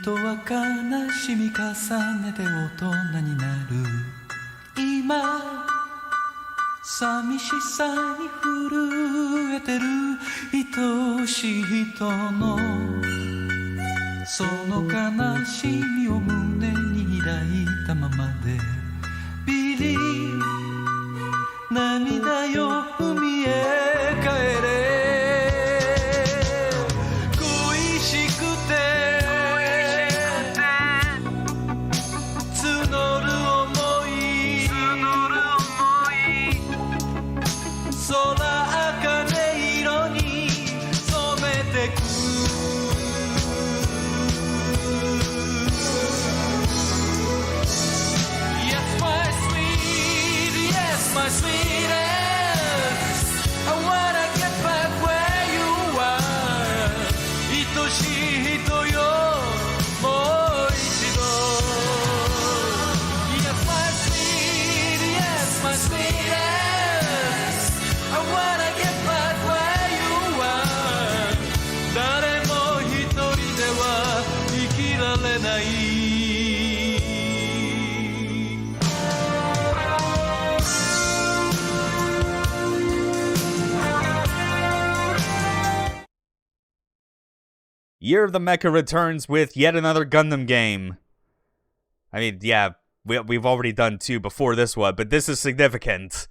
人は悲しみ重ねて大人になる今寂しさに震えてる愛しい人のその悲しみを胸に抱いたままでビリ涙よ海へ帰れ恋しくて募る想い空茜色に染めてくMy sweetest, I wanna get back where you are 愛しい人よもう一度 Yes, my sweet, yes, my sweetest I wanna get back where you are 誰も一人では生きられない Year of the Mecha returns with yet another Gundam game. I mean, yeah, we've already done 2 before this one, but this is significant.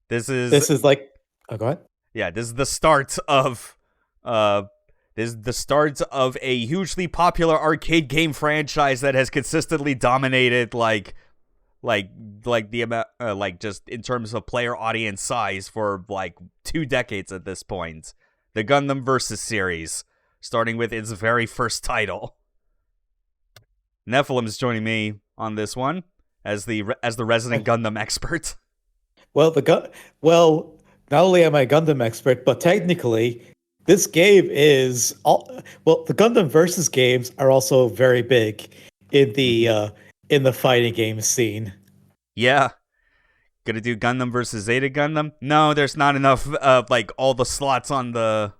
This is like... Oh, go ahead. Yeah, this is the start of... This is the start of a hugely popular arcade game franchise that has consistently dominated, like the amount, just in terms of player audience size for, 2 decades at this point. The Gundam vs. series. Starting with its very first title. Nephilim is joining me on this one as the resident Gundam expert. Well, not only am I a Gundam expert, but technically, this game is the Gundam versus games are also very big in the fighting game scene. Yeah, gonna do Gundam versus Zeta Gundam? No, there's not enough. All the slots on the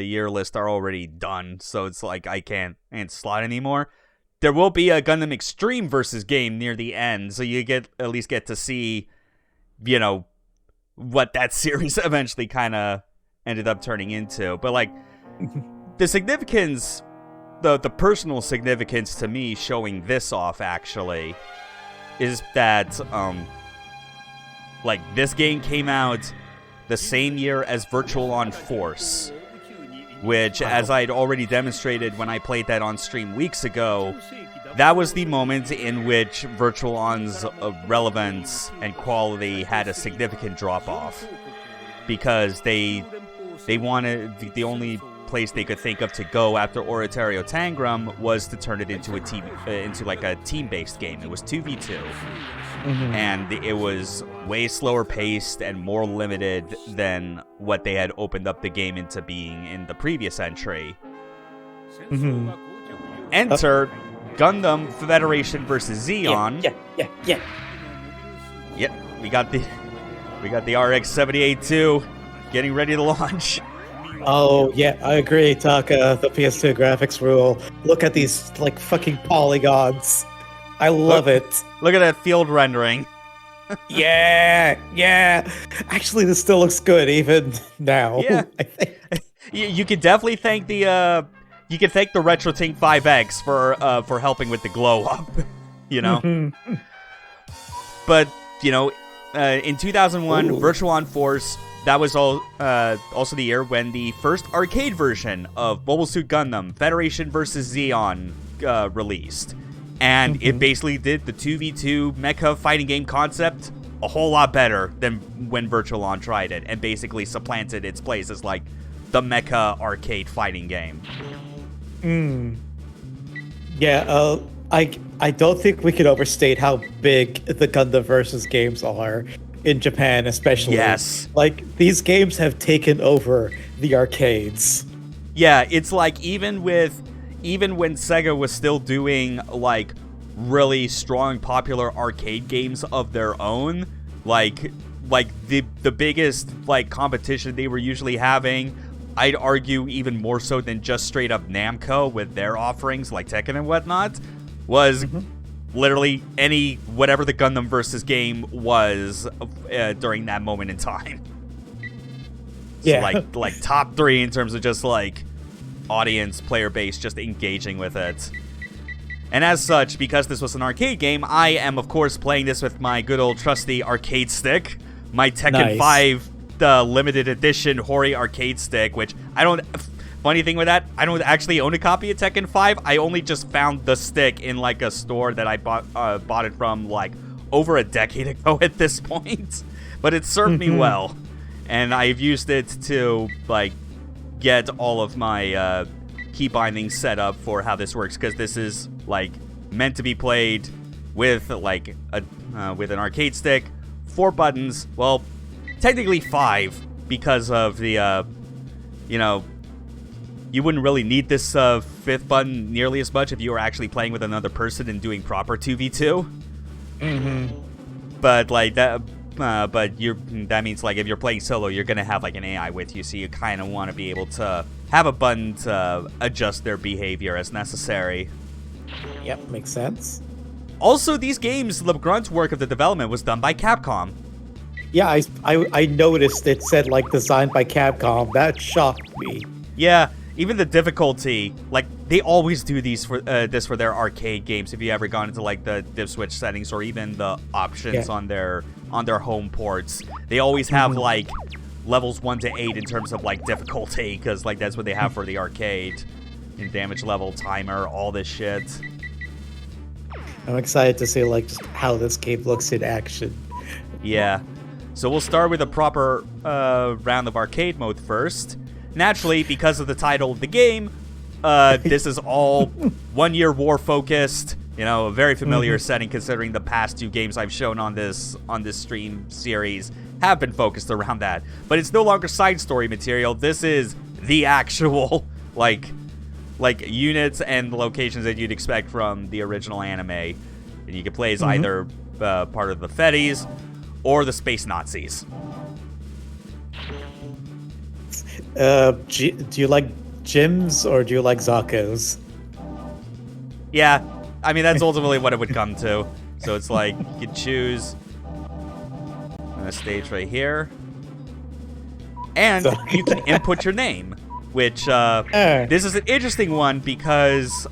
year list are already done, so it's like I can't slot anymore. There will be a Gundam Extreme versus game near the end, so you at least get to see, what that series eventually kind of ended up turning into. But the significance, the personal significance to me showing this off actually is that this game came out the same year as Virtual On Force, which, as I'd already demonstrated when I played that on stream weeks ago, that was the moment in which Virtual On's relevance and quality had a significant drop-off, because they wanted, the only place they could think of to go after Oratorio Tangram was to turn it into a team-based game. It was 2v2. And it was way slower paced and more limited than what they had opened up the game into being in the previous entry. Enter Gundam Federation vs. Zeon. Yeah. Yep, we got the RX-78-2 getting ready to launch. Oh, yeah, I agree, Taka. The PS2 graphics rule. Look at these, fucking polygons. I love it. Look at that field rendering. Yeah. Actually, this still looks good even now. Yeah. I think. You can definitely thank the RetroTink 5X for helping with the glow up. But in 2001, Virtual On Force. That was also the year when the first arcade version of Mobile Suit Gundam Federation vs. Zeon released. And it basically did the 2v2 mecha fighting game concept a whole lot better than when Virtual On tried it, and basically supplanted its place as the mecha arcade fighting game. Yeah, I don't think we could overstate how big the Gundam versus games are in Japan, especially. Yes. These games have taken over the arcades. Yeah, it's even when Sega was still doing really strong popular arcade games of their own, the biggest competition they were usually having I'd argue even more so than just straight up Namco with their offerings like Tekken and whatnot, was literally whatever the Gundam versus game was during that moment in time. Yeah. So like top 3 in terms of just like audience, player base, just engaging with it. And as such, because this was an arcade game, I am of course playing this with my good old trusty arcade stick, my Tekken 5 limited edition Hori arcade stick, which I don't... Funny thing with that, I don't actually own a copy of Tekken 5. I only just found the stick in like a store that I bought it from like over a decade ago at this point. But it served me well. And I've used it to like get all of my key bindings set up for how this works, because this is like meant to be played with like with an arcade stick, 4 buttons, well, technically 5, because of the you wouldn't really need this 5th button nearly as much if you were actually playing with another person and doing proper 2v2. But like that, that means like if you're playing solo, you're gonna have like an AI with you, so you kind of want to be able to have a button to adjust their behavior as necessary. Yep, makes sense. Also, these games, the grunt work of the development was done by Capcom. Yeah, I noticed it said like designed by Capcom. That shocked me. Yeah, even the difficulty, like they always do these for this for their arcade games. If you ever gone into like the div switch settings or even the options on their home ports, they always have like levels 1 to 8 in terms of like difficulty, because like that's what they have for the arcade. And damage level, timer, all this shit. I'm excited to see like just how this game looks in action. Yeah. So we'll start with a proper round of arcade mode first. Naturally, because of the title of the game, this is all 1 year war focused. You know, a very familiar setting considering the past 2 games I've shown on this stream series have been focused around that. But it's no longer side story material. This is the actual like units and locations that you'd expect from the original anime. And you can play as either part of the Fetties or the Space Nazis. Do you like gyms or do you like Zakos? Yeah, I mean, that's ultimately what it would come to. So it's like, you could choose a stage right here. And you can input your name, which, this is an interesting one because,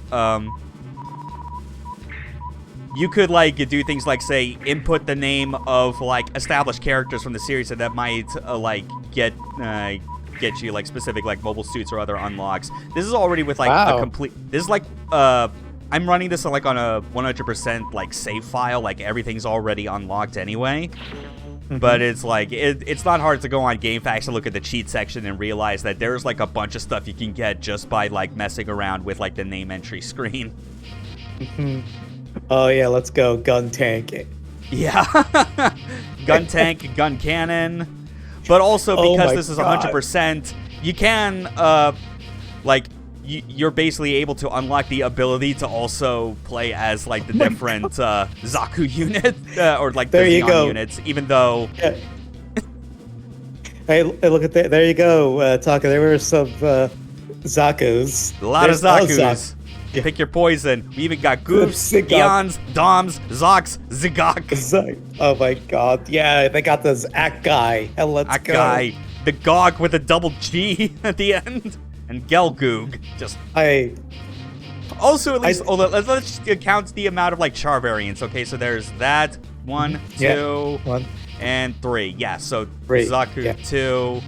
you could, like, do things like, say, input the name of, like, established characters from the series that might, like, get you, like, specific, like, mobile suits or other unlocks. This is already with, like, a complete... This is, like, I'm running this, like, on a 100%, like, save file. Like, everything's already unlocked anyway. But it's, like, it's not hard to go on GameFAQs and look at the cheat section and realize that there's, like, a bunch of stuff you can get just by, like, messing around with, like, the name entry screen. Oh yeah, let's go gun tank. Yeah. Gun tank, gun cannon. But also because this is 100%, you can, like, you're basically able to unlock the ability to also play as, like, the different Zaku unit, or, like, the Zeon units, even though... Yeah. Hey, look at that. There you go, Taka. There were some Zakus. A lot of Zakus. Pick your poison. We even got Goofs, Eons, Doms, Zox, Zigok. Oh my god. Yeah, they got this Ak guy. Hell, let's go. Guy. The Gog with a double G at the end. And Gelgoog. Just... Also, at least... let's just count the amount of, like, char variants. Okay, so there's that. 1, 2, 1, and 3. Yeah, so 3. Zaku 2...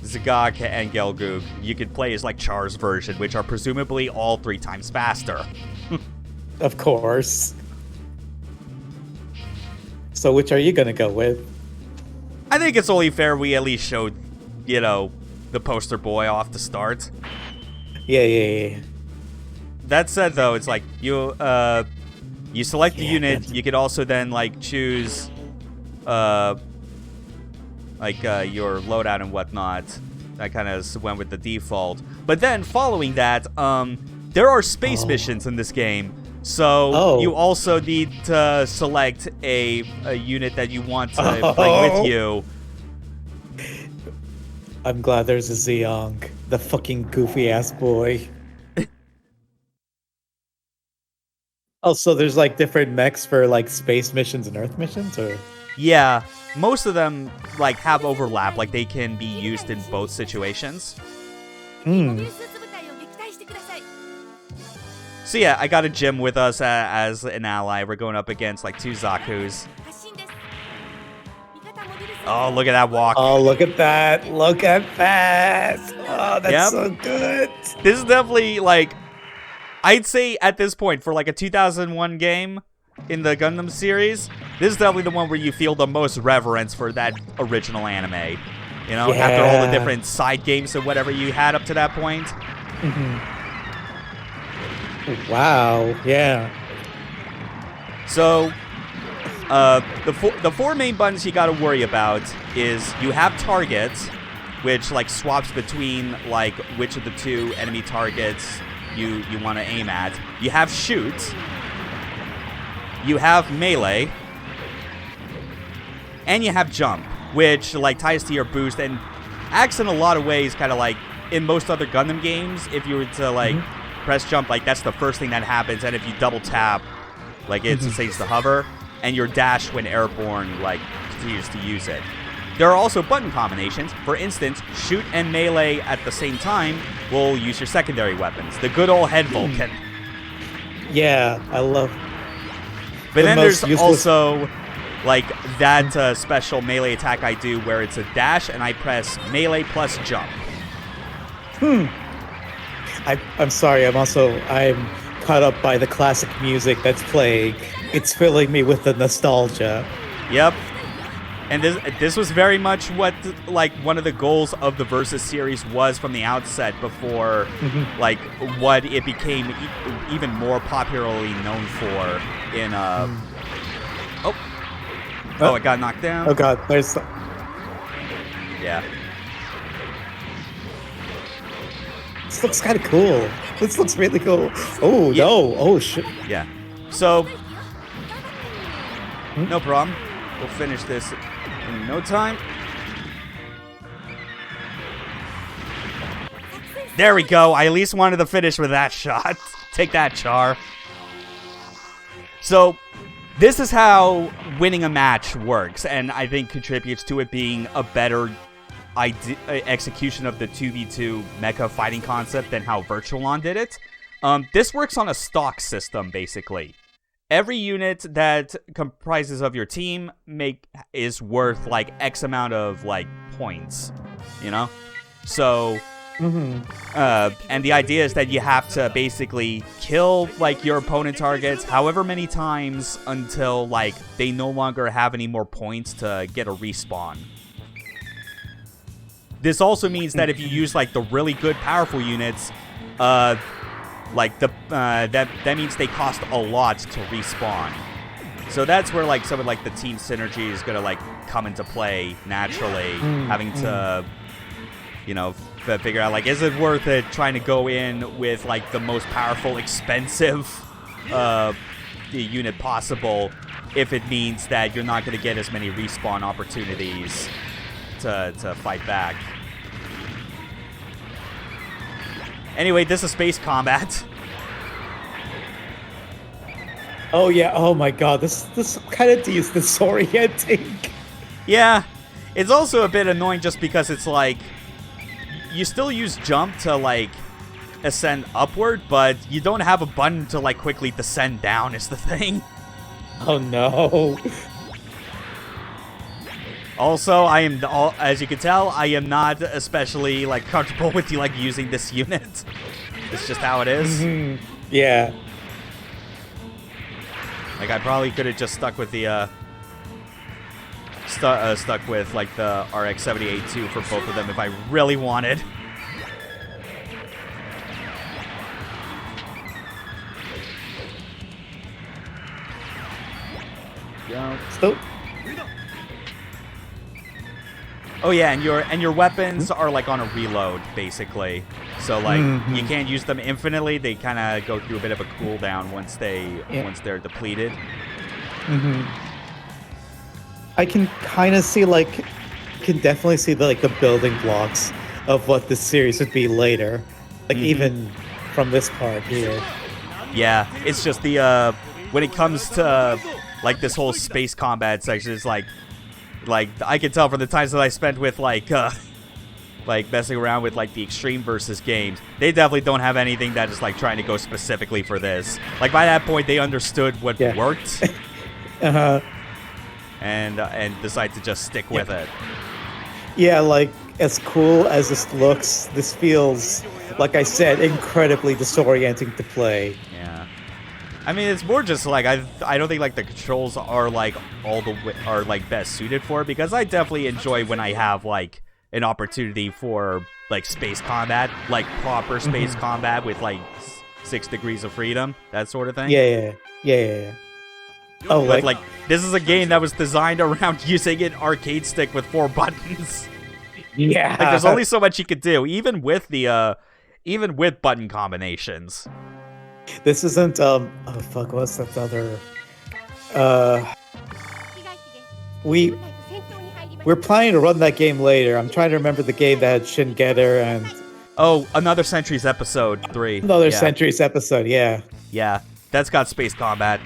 Zigok and Gelgoog. You could play as like Char's version, which are presumably all 3 times faster. Of course. So which are you gonna go with? I think it's only fair we at least showed, you know, the poster boy off the start. Yeah. That said, though, it's like you select the unit. You could also then like choose your loadout and whatnot. That kind of went with the default. But then, following that, there are space missions in this game. So you also need to select a unit that you want to bring with you. I'm glad there's a Zeon. The fucking goofy ass boy. Also, there's like different mechs for like space missions and Earth missions, or Yeah, most of them like have overlap, like they can be used in both situations. So yeah, I got a Jim with us as an ally. We're going up against like 2 Zakus. Oh, look at that walk. Oh, look at that. Look at that. Oh, that's so good. This is definitely like, I'd say at this point for like a 2001 game in the Gundam series, this is definitely the one where you feel the most reverence for that original anime. You know, after all the different side games and whatever you had up to that point. Wow, yeah. So, the four main buttons you gotta worry about is you have targets, which like swaps between like which of the 2 enemy targets you want to aim at. You have shoot. You have melee. And you have jump, which like ties to your boost and acts in a lot of ways kind of like in most other Gundam games. If you were to like press jump, like that's the first thing that happens, and if you double tap, like it says to hover, and your dash when airborne like continues to use it. There are also button combinations. For instance, shoot and melee at the same time will use your secondary weapons. The good old head Vulcan. Yeah, I love. But then there's also like that special melee attack I do where it's a dash and I press melee plus jump. I'm sorry. I'm caught up by the classic music that's playing. It's filling me with the nostalgia. Yep. And this was very much what like one of the goals of the Versus series was from the outset before like what it became even more popularly known for in Oh, it got knocked down. Oh god, there's Yeah. This looks kind of cool. This looks really cool. Oh, yeah. No. Oh, shit. Yeah. So, no problem. We'll finish this in no time. There we go. I at least wanted to finish with that shot. Take that, Char. So, this is how winning a match works, and I think contributes to it being a better execution of the 2v2 mecha fighting concept than how Virtualon did it. This works on a stock system, basically. Every unit that comprises of your team is worth like X amount of like points, you know? So, and the idea is that you have to basically kill like your opponent targets however many times until like they no longer have any more points to get a respawn. This also means that if you use like the really good powerful units, like that means they cost a lot to respawn. So that's where like some of like the team synergy is gonna like come into play naturally, having to, you know, figure out like, is it worth it trying to go in with like the most powerful, expensive unit possible if it means that you're not gonna get as many respawn opportunities to fight back. Anyway, this is space combat. Oh yeah. Oh my god. This kind of disorienting. Yeah, it's also a bit annoying just because it's like you still use jump to like ascend upward, but you don't have a button to like quickly descend down is the thing. Oh no. Also, as you can tell, I am not especially like comfortable with like using this unit. It's just how it is. Yeah. Like I probably could have just stuck with the stuck with like the RX-78-2 for both of them if I really wanted. Still. Oh yeah, and your weapons are like on a reload basically. So like you can't use them infinitely. They kind of go through a bit of a cooldown once they're depleted. I can kind of see can definitely see the building blocks of what this series would be later. Like even from this part here. Yeah, it's just the when it comes to like this whole space combat section, it's like I can tell from the times that I spent with like messing around with like the Extreme versus games, they definitely don't have anything that is like trying to go specifically for this. Like by that point, they understood what worked, and decide to just stick with it. Yeah, like as cool as this looks, this feels, like I said, incredibly disorienting to play. Yeah, I mean it's more just like I don't think like the controls are like are like best suited for it, because I definitely enjoy when I have like an opportunity for like space combat, like proper space combat with like 6 degrees of freedom, that sort of thing. Yeah. Oh, but like this is a game that was designed around using an arcade stick with 4 buttons. Yeah. Like there's only so much you could do, even with button combinations. This isn't oh fuck, what's that other we're planning to run that game later. I'm trying to remember the game that had Shin Getter and Another Centuries Episode 3. Another Centuries Episode, yeah. Yeah, that's got space combat.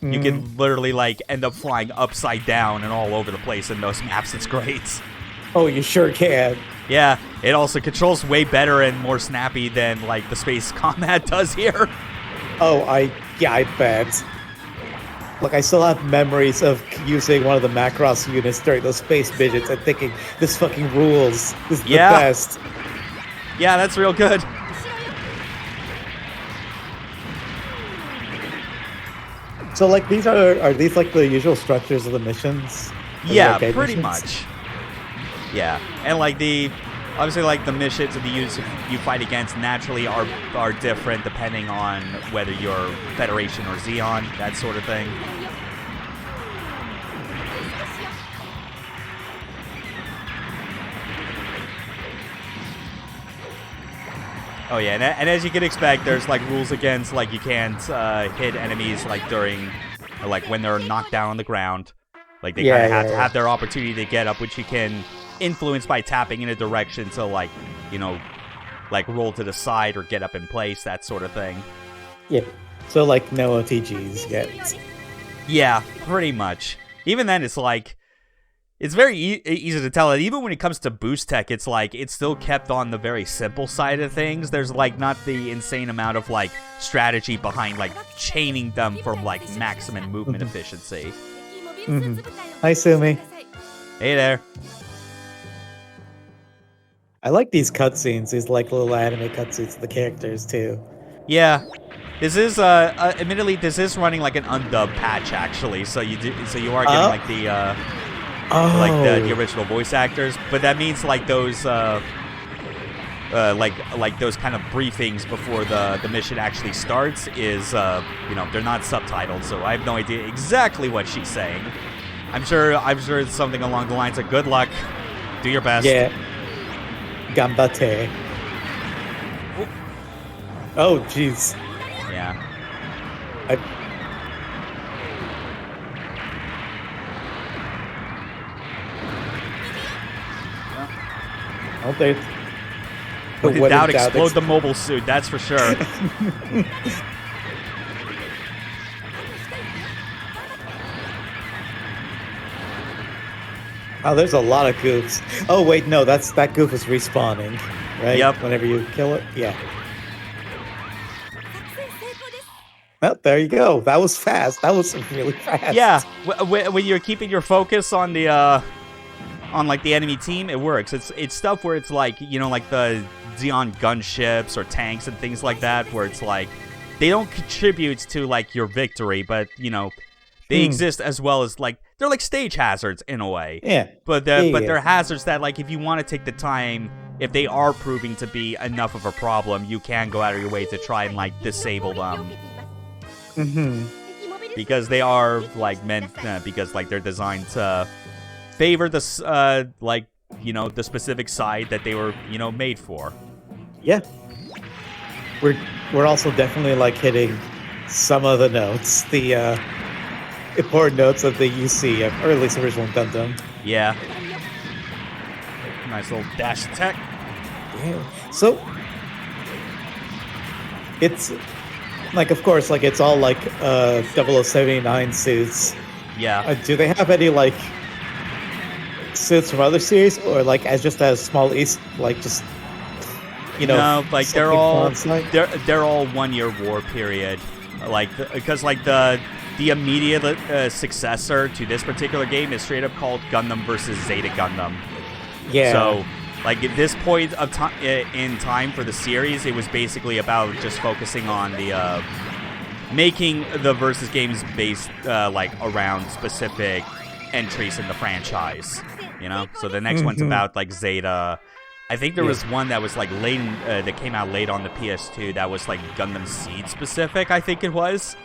You can literally like end up flying upside down and all over the place in those maps. It's great. Oh, you sure can. Yeah, it also controls way better and more snappy than like the space combat does here. Oh, I bet. Like, I still have memories of using one of the Macross units during those space midgets and thinking, this fucking rules. This is the best. Yeah, that's real good. So, like, are these like the usual structures of the missions? Yeah, pretty much. Yeah, and like obviously like the missions and the units you fight against naturally are different depending on whether you're Federation or Zeon, that sort of thing. Oh yeah, and as you can expect, there's like rules against like you can't hit enemies like during like when they're knocked down on the ground. Like they kind of have to have their opportunity to get up, which you can influence by tapping in a direction to like, you know, like roll to the side or get up in place, that sort of thing. Yeah. So like no OTGs yet. Yeah, pretty much. Even then, it's like it's very easy to tell that even when it comes to boost tech, it's like it's still kept on the very simple side of things. There's like not the insane amount of like strategy behind like chaining them for like maximum movement efficiency. Hi, Sumi. Hey there. I like these cutscenes, these like little anime cutscenes of the characters too. Yeah. This is admittedly this is running like an undubbed patch actually, so you are getting like the like the original voice actors, but that means like those like those kind of briefings before the mission actually starts is you know, they're not subtitled, so I have no idea exactly what she's saying. I'm sure it's something along the lines of good luck, do your best. Yeah. Gambate. Oh, jeez. Yeah. They. When in doubt, explode the mobile suit, that's for sure. Oh, there's a lot of goofs. Oh, wait, no, that goof is respawning, right? Yep. Whenever you kill it? Yeah. Well, there you go. That was fast. That was really fast. Yeah, when you're keeping your focus on the on like the enemy team, it works. It's stuff where it's like, you know, like the Zeon gunships or tanks and things like that, where it's like they don't contribute to like your victory, but you know, they exist as well as like they're like stage hazards in a way. Yeah. But they're hazards that like if you want to take the time, if they are proving to be enough of a problem, you can go out of your way to try and like disable them. Because they are like meant because like they're designed to favor the like, you know, the specific side that they were, you know, made for. Yeah. We're also definitely like hitting some of the notes, the important notes of the UC, or at least original Gundam. Yeah. Nice little dash attack. Yeah. So it's like, of course, like it's all like 0079 suits. Yeah. Do they have any like suits from other series, or like as small East, like just no, like they're something fun, like? they're all 1 year war period, like because like the immediate successor to this particular game is straight up called Gundam versus Zeta Gundam. Yeah. So like at this point of time in time for the series, it was basically about just focusing on the making the versus games based like around specific entries in the franchise, you know. So the next one's about like Zeta. I think there was one that was like late that came out late on the PS2 that was like Gundam Seed specific, I think it was.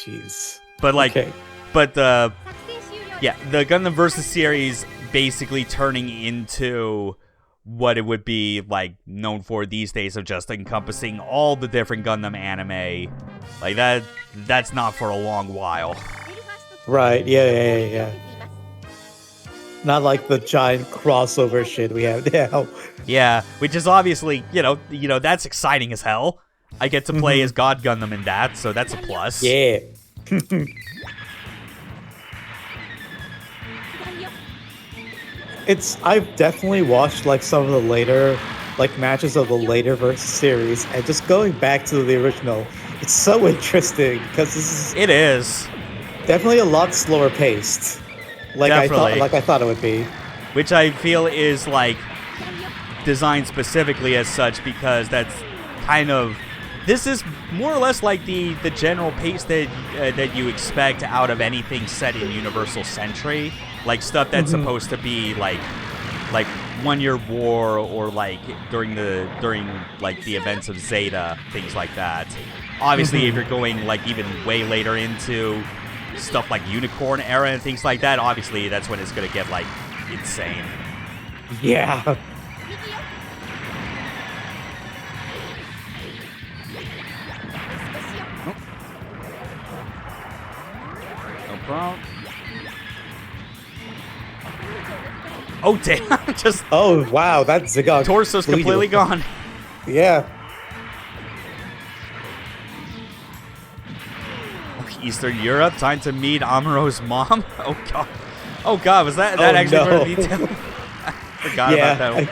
Jeez. But like Okay. but the Gundam Versus series basically turning into what it would be like known for these days, of just encompassing all the different Gundam anime. Like that's not for a long while. Right. Yeah. Not like the giant crossover shit we have now. Yeah, which is obviously, you know that's exciting as hell. I get to play as God Gundam in that, so that's a plus. Yeah. I've definitely watched like some of the later like matches of the later Versus series, and just going back to the original, it's so interesting because It is. definitely a lot slower paced. Definitely. I thought it would be. Which I feel is like designed specifically as such, because that's kind of, this is more or less like the general pace that you expect out of anything set in Universal Century, like stuff that's supposed to be like 1 year war, or like during like the events of Zeta, things like that. Obviously, if you're going like even way later into stuff like Unicorn era and things like that, obviously that's when it's gonna get like insane. Yeah. No problem. Oh damn! Just Oh wow, that Zigog torso's bleeding. completely gone. Yeah. Eastern Europe, time to meet Amuro's mom. Oh god. Oh god, was that actually no. very detailed? I forgot about that one.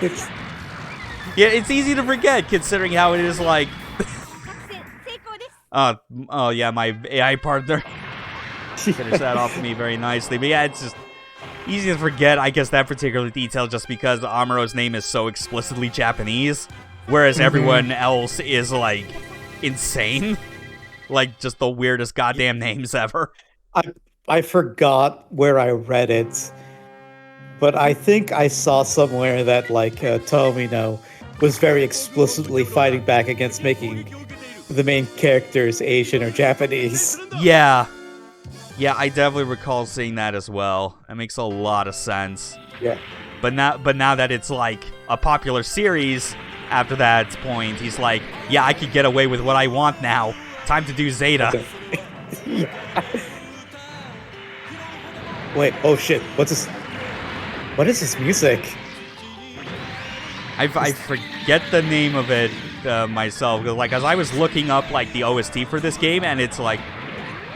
Yeah, it's easy to forget considering how it is like. Oh yeah, my AI partner finished that off for me very nicely. But yeah, it's just easy to forget, I guess, that particular detail, just because Amuro's name is so explicitly Japanese, whereas everyone else is like insane. Like just the weirdest goddamn names ever. I forgot where I read it, but I think I saw somewhere that like Tomino was very explicitly fighting back against making the main characters Asian or Japanese. Yeah, I definitely recall seeing that as well. That makes a lot of sense. Yeah. But now that it's like a popular series, after that point, he's like, yeah, I could get away with what I want now. Time to do Zeta. Yeah. Wait, oh shit, what's this? What is this music? I forget the name of it myself. Like, as I was looking up like the OST for this game, and it's like,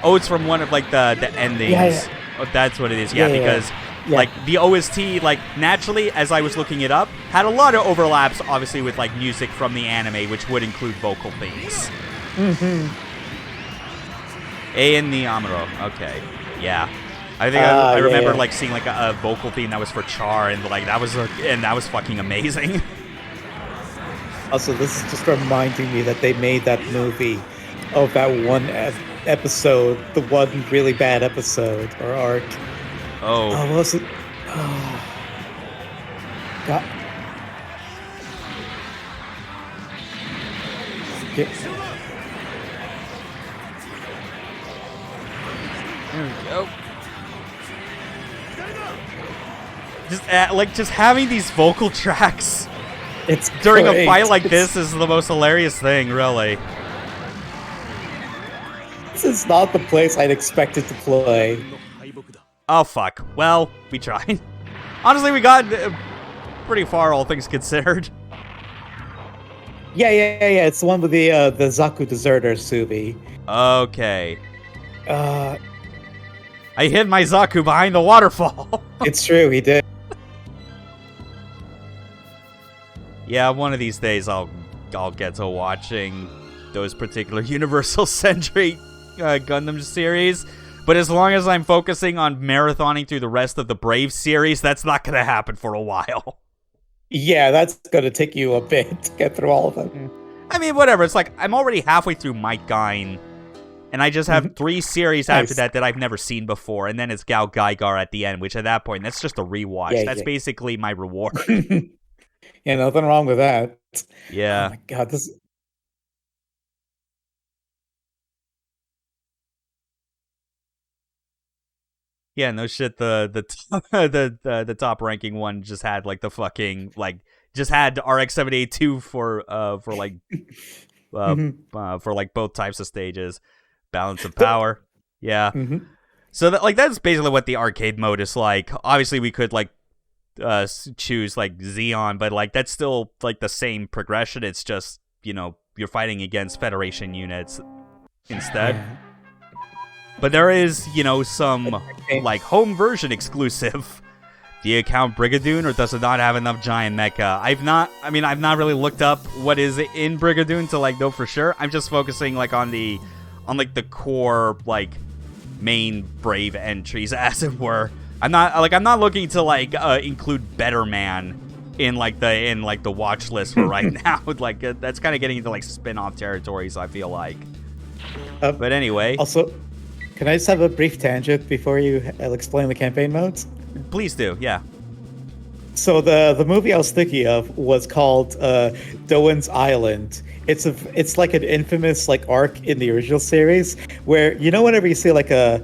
oh, it's from one of like the endings. Yeah. Oh, that's what it is. Yeah, because like the OST, like naturally, as I was looking it up, had a lot of overlaps, obviously, with like music from the anime, which would include vocal themes. A in the Amuro. Okay. Yeah. I think I remember like seeing like a vocal theme that was for Char, and like that was fucking amazing. Also, this is just reminding me that they made that movie of that one episode, the one really bad episode or arc. Oh. Oh, what was it? Oh. God. There we go. Just having these vocal tracks It's during great. a fight like this is the most hilarious thing, really. This is not the place I'd expected to play. Oh fuck. Well, we tried. Honestly, we got pretty far, all things considered. Yeah. It's the one with the Zaku deserter Subi. Okay. Uh, I hid my Zaku behind the waterfall. it's true, he did. Yeah, one of these days I'll get to watching those particular Universal Century Gundam series. But as long as I'm focusing on marathoning through the rest of the Brave series, that's not going to happen for a while. Yeah, that's gonna take you a bit to get through all of them. I mean, whatever. It's like I'm already halfway through Might Gain, and I just have 3 series after that I've never seen before, and then it's Gal Gaigar at the end, which at that point, that's just a rewatch. Yeah, that's basically my reward. Yeah, nothing wrong with that. Yeah. Oh my god, this. Yeah, no shit. The top ranking one just had like the fucking just had RX-782 for both types of stages, balance of power. Yeah. So that's basically what the arcade mode is like. Obviously, we could choose like Zeon, but that's still like the same progression. It's just you're fighting against Federation units instead. Yeah. But there is, some, home version exclusive. Do you count Brigadoon, or does it not have enough giant mecha? I've not really looked up what is in Brigadoon to, know for sure. I'm just focusing, on the core, main Brave entries, as it were. I'm not looking to, include Better Man in, the watch list for right now. That's kind of getting into, spin-off territories, I feel like. But anyway. Also, can I just have a brief tangent before you explain the campaign modes? Please do, yeah. So the movie I was thinking of was called Doan's Island. It's like an infamous arc in the original series where whenever you see a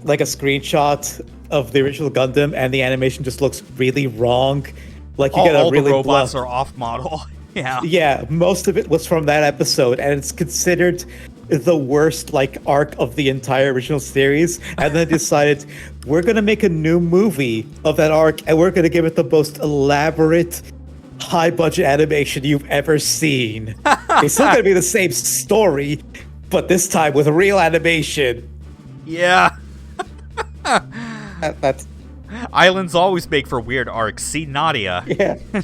screenshot of the original Gundam and the animation just looks really wrong, you get a really the robots are off model. Yeah. Yeah, most of it was from that episode, and it's considered the worst arc of the entire original series. And then decided we're gonna make a new movie of that arc, and we're gonna give it the most elaborate, high-budget animation you've ever seen. It's still gonna be the same story, but this time with real animation. Yeah. That's Islands always make for weird arcs. See Nadia.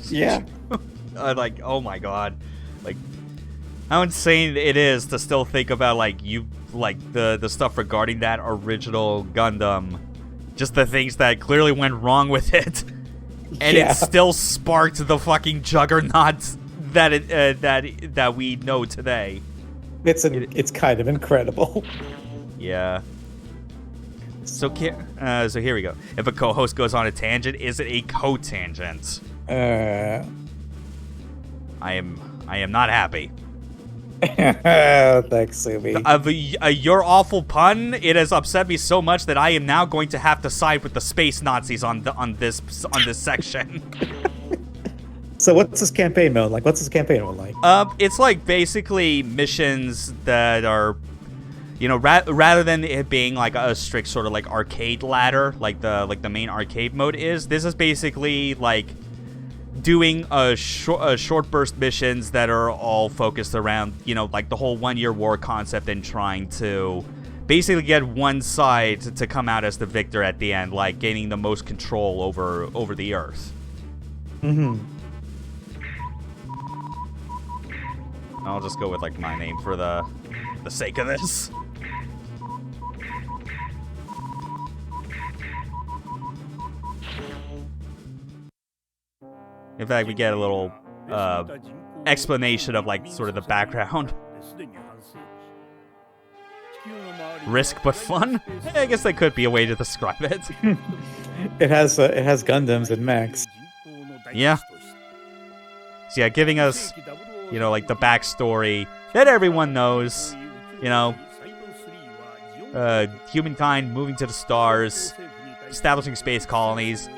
Yeah. Oh my god. How insane it is to still think about the stuff regarding that original Gundam. Just the things that clearly went wrong with it. And it still sparked the fucking juggernaut that we know today. It's kind of incredible. Yeah. So here we go. If a co-host goes on a tangent, is it a co-tangent? I am not happy. Thanks, Sumi. Your awful pun, it has upset me so much that I am now going to have to side with the space Nazis on this section. So what's this campaign mode like? What's this campaign mode like? It's basically missions that are, rather than it being a strict sort of arcade ladder, like the main arcade mode is. This is basically doing short burst missions that are all focused around the whole 1 year war concept and trying to basically get one side to come out as the victor at the end, gaining the most control over the Earth. I'll just go with my name for the sake of this. In fact, we get a little explanation of sort of the background. Risk but fun? I guess that could be a way to describe it. It has Gundams and mechs. Yeah. So yeah, giving us, the backstory that everyone knows. Humankind moving to the stars, establishing space colonies.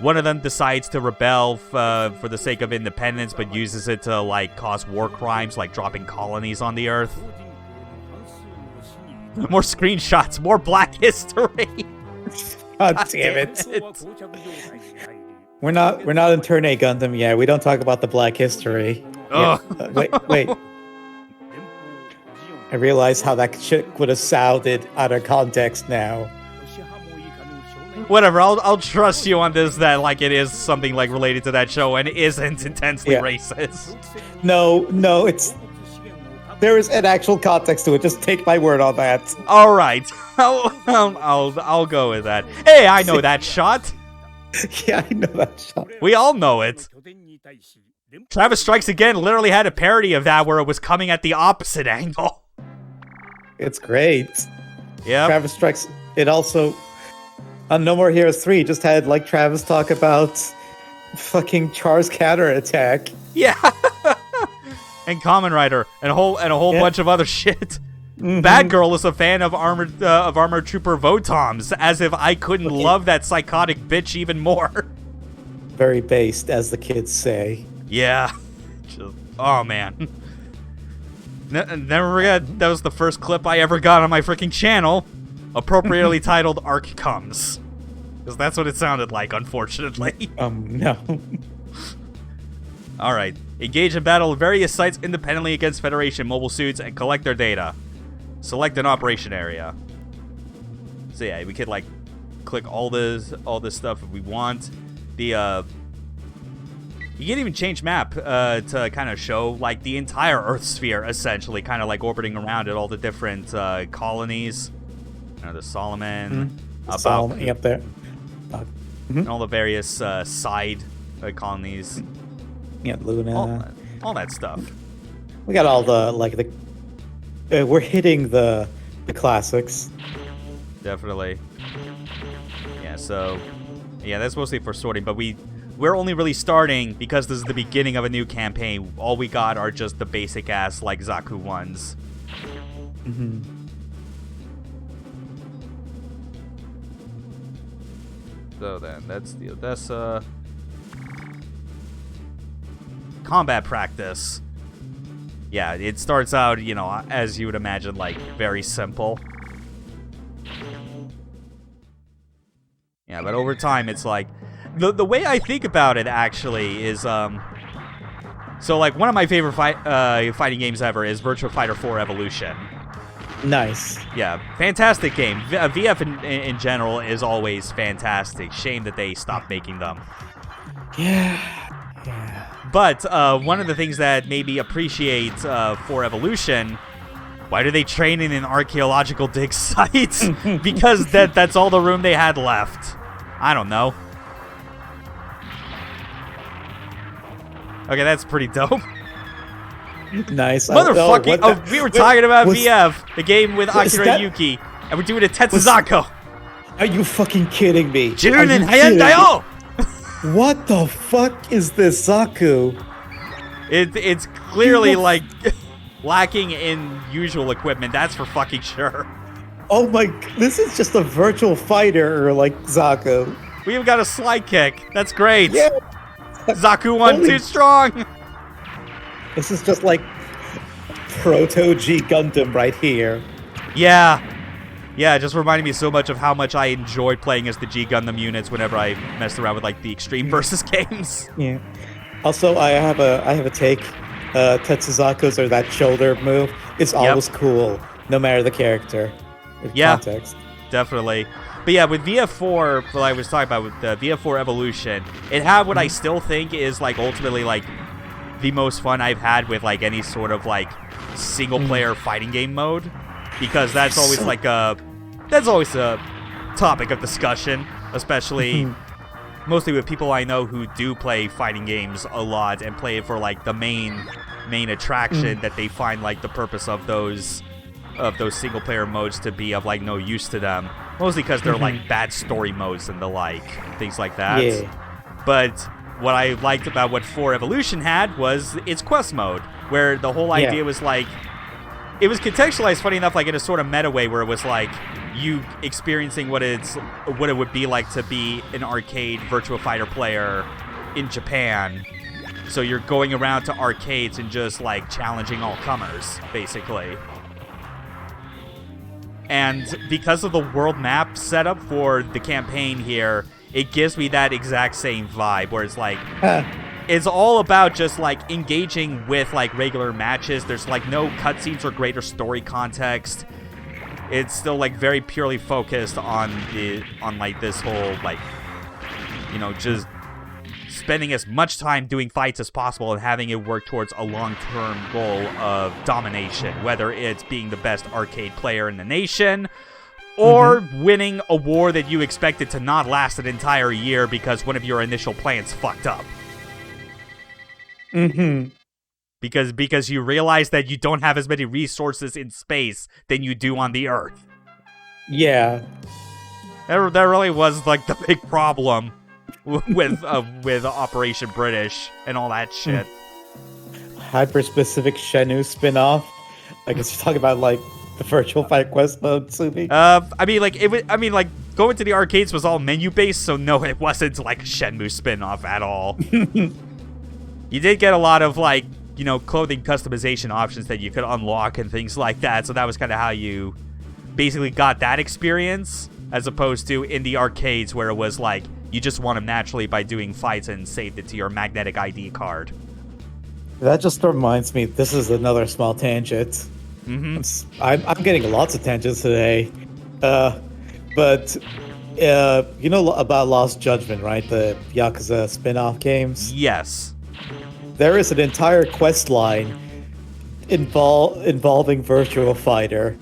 One of them decides to rebel for the sake of independence, but uses it to cause war crimes, dropping colonies on the Earth. More screenshots, more Black History. God damn it! We're not in Turn A Gundam yet. We don't talk about the Black History. Ugh. Wait. I realize how that shit would have sounded out of context now. Whatever, I'll trust you on this that like it is something like related to that show and isn't intensely racist. No, there is an actual context to it. Just take my word on that. All right, I'll go with that. Hey, I know that shot. Yeah, I know that shot. We all know it. Travis Strikes Again literally had a parody of that where it was coming at the opposite angle. It's great. Yeah. Travis Strikes. It also on No More Heroes 3 just had like Travis talk about fucking Char's counterattack. Yeah. And Kamen Rider and a whole bunch of other shit. Bad Girl is a fan of Armored Trooper Votoms, as if I couldn't love that psychotic bitch even more. Very based, as the kids say. Yeah. Oh man. Never forget, that was the first clip I ever got on my freaking channel, appropriately titled Arc Comes. Because that's what it sounded like, unfortunately. No. Alright. Engage in battle at various sites independently against Federation mobile suits and collect their data. Select an operation area. So yeah, we could like click all this stuff if we want. You can even change map to kind of show like the entire Earth sphere, essentially, kind of like orbiting around at all the different colonies. The Solomon, Solomon up there, and all the various side colonies. Yeah, Luna, all that stuff. We got all the we're hitting the classics. Definitely. Yeah. So, yeah, that's mostly for sorting, but we're only really starting because this is the beginning of a new campaign. All we got are just the basic ass like Zaku ones. So then that's the Odessa combat practice. Yeah, it starts out, as you would imagine, like very simple. Yeah, but over time it's like the way I think about it actually is so like one of my favorite fighting games ever is Virtua Fighter 4 Evolution. Nice. Yeah, fantastic game. VF in general is always fantastic. Shame that they stopped making them. Yeah. But one of the things that made me appreciate 4 Evolution, why do they train in an archaeological dig site? Because that's all the room they had left. I don't know. Okay, that's pretty dope. Nice. Motherfucking! We were talking about VF, the game with Akira Yuki, and we're doing a Tetsuzako. Are you fucking kidding me? Junin Hayandayo! What the fuck is this Zaku? It's clearly like lacking in usual equipment. That's for fucking sure. Oh my! This is just a virtual fighter like Zaku. We even got a slide kick. That's great. Yeah. Zaku 1 too strong. This is just like proto G Gundam right here. Yeah, it just reminded me so much of how much I enjoyed playing as the G Gundam units whenever I messed around with like the Extreme Versus games. Yeah. Also, I have a take. Tetsuzaku's or that shoulder move. It's always cool, no matter the character. Context. Definitely. But yeah, with VF4, what I was talking about with the VF4 Evolution, it had what I still think is like ultimately like the most fun I've had with like any sort of like single player fighting game mode, because that's always a topic of discussion, especially mostly with people I know who do play fighting games a lot and play it for like the main attraction that they find like the purpose of those single player modes to be of like no use to them, mostly because they're like bad story modes and the like things like that. But what I liked about what 4 Evolution had was its quest mode, where the whole idea was like, it was contextualized funny enough like in a sort of meta way, where it was like you experiencing what it would be like to be an arcade Virtua Fighter player in Japan. So you're going around to arcades and just like challenging all comers, basically. And because of the world map setup for the campaign here, it gives me that exact same vibe, where it's like, it's all about just like engaging with like regular matches. There's like no cutscenes or greater story context. It's still like very purely focused on like this whole like, you know, just spending as much time doing fights as possible and having it work towards a long-term goal of domination, whether it's being the best arcade player in the nation or winning a war that you expected to not last an entire year because one of your initial plans fucked up. Because you realize that you don't have as many resources in space than you do on the Earth. Yeah. That really was like the big problem with Operation British and all that shit. Hyper-specific Shenmue spin-off. I guess you're talking about like the Virtual Fighter Quest mode, Sumi. Going to the arcades was all menu-based, so no, it wasn't like a Shenmue spin-off at all. You did get a lot of like, you know, clothing customization options that you could unlock and things like that, so that was kind of how you basically got that experience, as opposed to in the arcades where it was like, you just won them naturally by doing fights and saved it to your magnetic ID card. That just reminds me, this is another small tangent. I'm getting lots of tangents today. But you know about Lost Judgment, right? The Yakuza spin-off games? Yes. There is an entire quest line involving Virtual Fighter.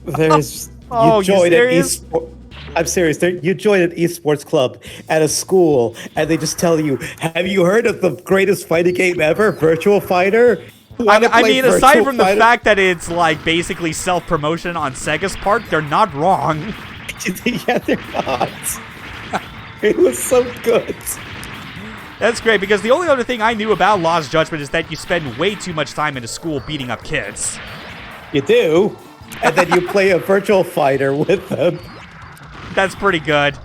There's you serious? I'm serious. You join an esports club at a school, and they just tell you, "Have you heard of the greatest fighting game ever, Virtual Fighter?" I mean, aside from the fact that it's like basically self-promotion on Sega's part, they're not wrong. Yeah, they're not. It was so good. That's great, because the only other thing I knew about Lost Judgment is that you spend way too much time in a school beating up kids. You do, and then you play a Virtual Fighter with them. That's pretty good.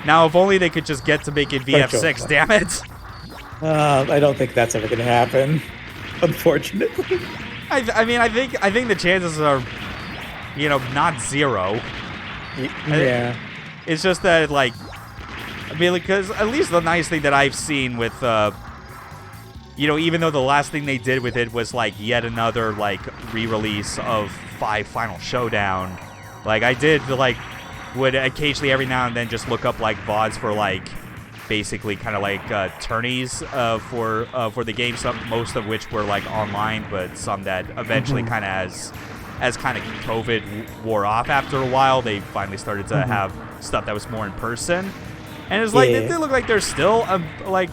Now, if only they could just get to make it VF6, damn it. I don't think that's ever going to happen, unfortunately. I think the chances are, you know, not zero. Yeah. It's just that, like, I mean, because at least the nice thing that I've seen with, you know, even though the last thing they did with it was, like, yet another, like, re-release of 5 Final Showdown, like, I did, like, would occasionally every now and then just look up, like, VODs for, like, basically kind of like tourneys for the game, most of which were like online, but some that eventually kind of as kind of COVID wore off after a while, they finally started to have stuff that was more in person. And it's like, they look like there's still like,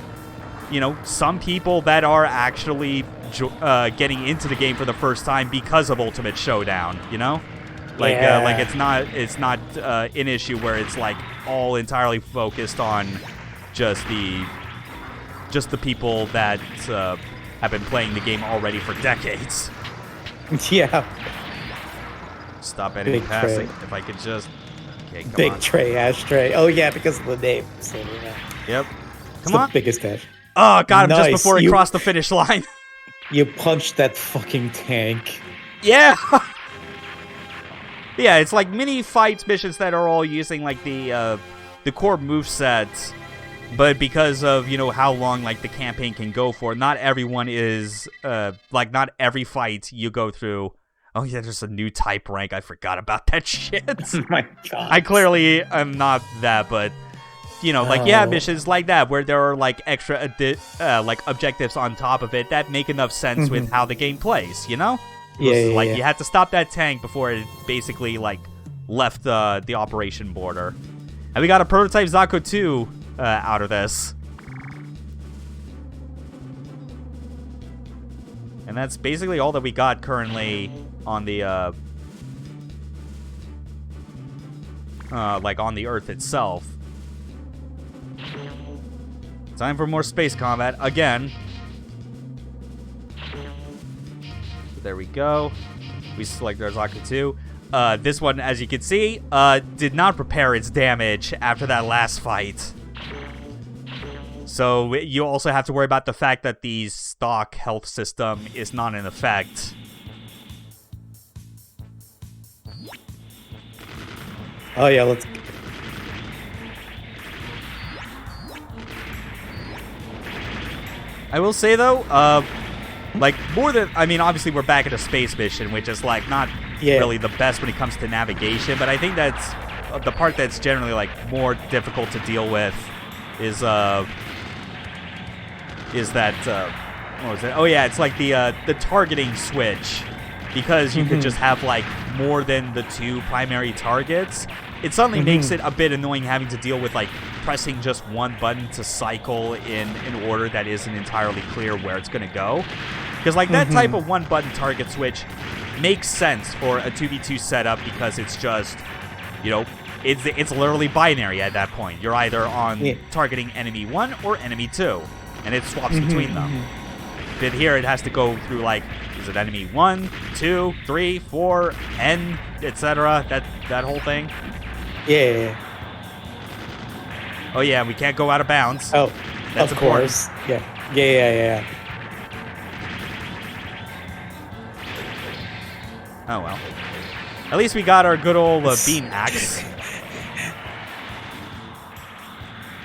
you know, some people that are actually getting into the game for the first time because of Ultimate Showdown, you know? Like, like it's not an issue where it's like all entirely focused on just the people that have been playing the game already for decades. Yeah. Stop enemy passing. If I could just... Okay, come Big on. tray, ashtray. Oh, yeah, because of the name. So, yeah. Yep. It's Come on. the biggest ash. Oh, got him just Nice. before he crossed the finish line. You punched that fucking tank. Yeah! Yeah, it's like mini fights missions that are all using like the core movesets. But because of, you know, how long, like, the campaign can go for, not everyone is, like, not every fight you go through. Oh, yeah, there's a new type rank. I forgot about that shit. Oh my god. I clearly am not that, but, you know, like, yeah, missions like that, where there are, like, extra, like, objectives on top of it that make enough sense with how the game plays, you know? Like, you had to stop that tank before it basically, like, left the operation border. And we got a prototype Zako 2 out of this. And that's basically all that we got currently on the, like on the Earth itself. Time for more space combat again. There we go. We select our Zaka 2. This one, as you can see, did not prepare its damage after that last fight. So you also have to worry about the fact that the stock health system is not in effect. Oh yeah, let's... I will say though, like more than obviously we're back at a space mission, which is like not really the best when it comes to navigation. But I think that's the part that's generally like more difficult to deal with is that what was it? Oh yeah, it's like the targeting switch, because you could just have like more than the 2 primary targets. It suddenly makes it a bit annoying having to deal with like pressing just one button to cycle in an order that isn't entirely clear where it's going to go. Because like that type of one button target switch makes sense for a 2v2 setup, because it's just, you know, it's literally binary at that point. You're either on targeting enemy 1 or enemy 2, and it swaps between them. But here it has to go through like, is it enemy 1, 2, 3, 4, N, etc. That whole thing. Yeah. Oh yeah, we can't go out of bounds. Oh, that's of course. Yeah. Oh well. At least we got our good old beam axe.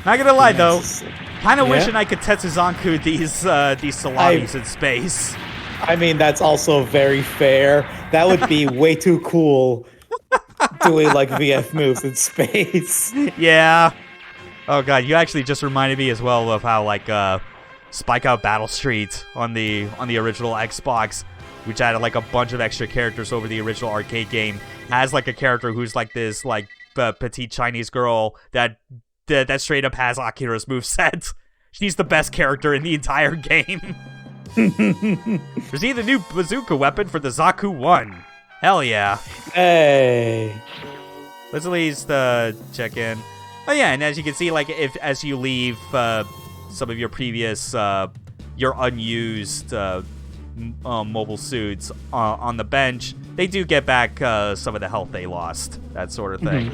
Not gonna lie though, kind of wishing I could Tetsuzanku these salamis in space. I mean, that's also very fair. That would be way too cool, doing like VF moves in space. Yeah. Oh god, you actually just reminded me as well of how like Spike Out Battle Street on the original Xbox, which added like a bunch of extra characters over the original arcade game, has like a character who's like this like petite Chinese girl that straight up has Akira's moveset. She's the best character in the entire game. There's even a new bazooka weapon for the Zaku 1. Hell yeah. Hey. Let's at least check in. Oh yeah, and as you can see, like as you leave some of your previous your unused mobile suits on the bench, they do get back some of the health they lost, that sort of thing.